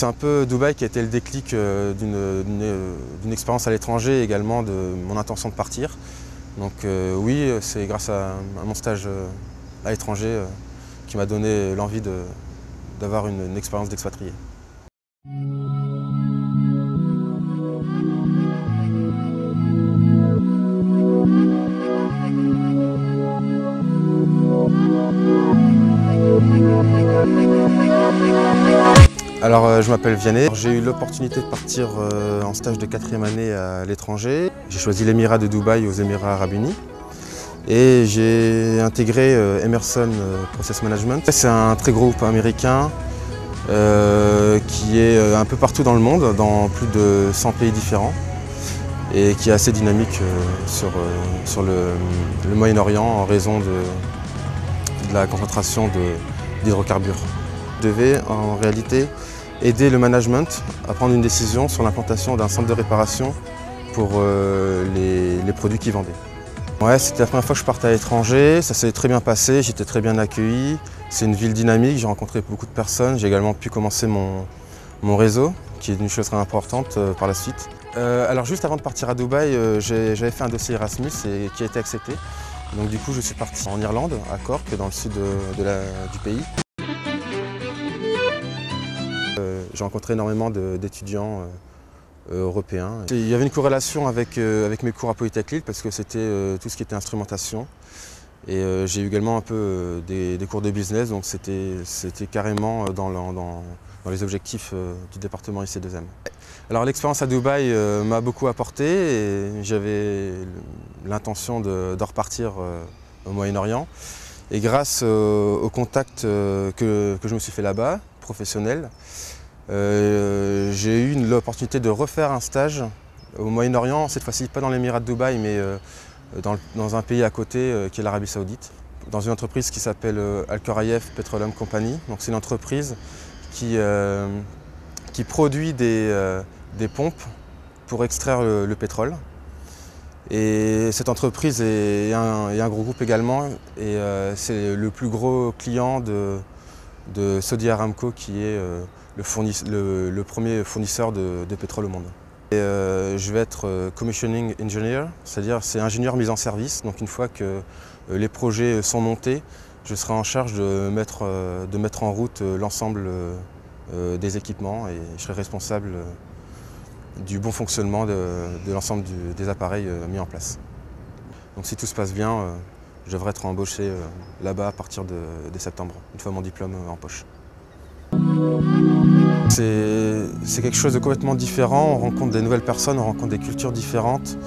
c'est un peu Dubaï qui a été le déclic d'une expérience à l'étranger et également de mon intention de partir. Donc oui, c'est grâce à mon stage à l'étranger qui m'a donné l'envie d'avoir une expérience d'expatrié. Alors je m'appelle Vianney, j'ai eu l'opportunité de partir en stage de 4e année à l'étranger. J'ai choisi l'Émirat de Dubaï aux Émirats Arabes Unis et j'ai intégré Emerson Process Management. C'est un très gros groupe américain qui est un peu partout dans le monde, dans plus de 100 pays différents et qui est assez dynamique sur le Moyen-Orient en raison de la concentration d'hydrocarbures. Je devais en réalité aider le management à prendre une décision sur l'implantation d'un centre de réparation pour les produits qu'ils vendaient. Ouais, c'était la première fois que je partais à l'étranger, ça s'est très bien passé, j'étais très bien accueilli. C'est une ville dynamique, j'ai rencontré beaucoup de personnes, j'ai également pu commencer mon réseau, qui est une chose très importante par la suite. Alors juste avant de partir à Dubaï, j'avais fait un dossier Erasmus qui a été accepté. Donc du coup je suis parti en Irlande, à Cork, dans le sud du pays. J'ai rencontré énormément d'étudiants européens. Il y avait une corrélation avec mes cours à Polytech Lille parce que c'était tout ce qui était instrumentation. Et j'ai eu également un peu des cours de business, donc c'était carrément dans les objectifs du département IC2M. Alors l'expérience à Dubaï m'a beaucoup apporté et j'avais l'intention de repartir au Moyen-Orient. Et grâce aux contacts que je me suis fait là-bas, professionnels, j'ai eu l'opportunité de refaire un stage au Moyen-Orient, cette fois-ci pas dans l'Émirat de Dubaï, mais dans un pays à côté qui est l'Arabie Saoudite, dans une entreprise qui s'appelle Al-Khorayef Petroleum Company. C'est une entreprise qui produit des pompes pour extraire le pétrole. Et cette entreprise est un gros groupe également, et c'est le plus gros client de Saudi Aramco, qui est le premier fournisseur de pétrole au monde. Et, je vais être commissioning engineer, c'est-à-dire c'est ingénieur mise en service. Donc une fois que les projets sont montés, je serai en charge de mettre en route l'ensemble des équipements et je serai responsable du bon fonctionnement de l'ensemble des appareils mis en place. Donc si tout se passe bien, je devrais être embauché là-bas à partir de septembre, une fois mon diplôme en poche. C'est quelque chose de complètement différent, on rencontre des nouvelles personnes, on rencontre des cultures différentes.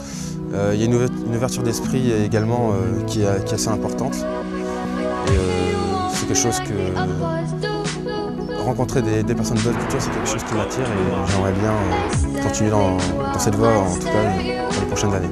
Il y a une ouverture d'esprit également qui est assez importante. Et c'est quelque chose rencontrer des personnes de bonne culture, c'est quelque chose qui m'attire et j'aimerais bien continuer dans cette voie, en tout cas pour les prochaines années.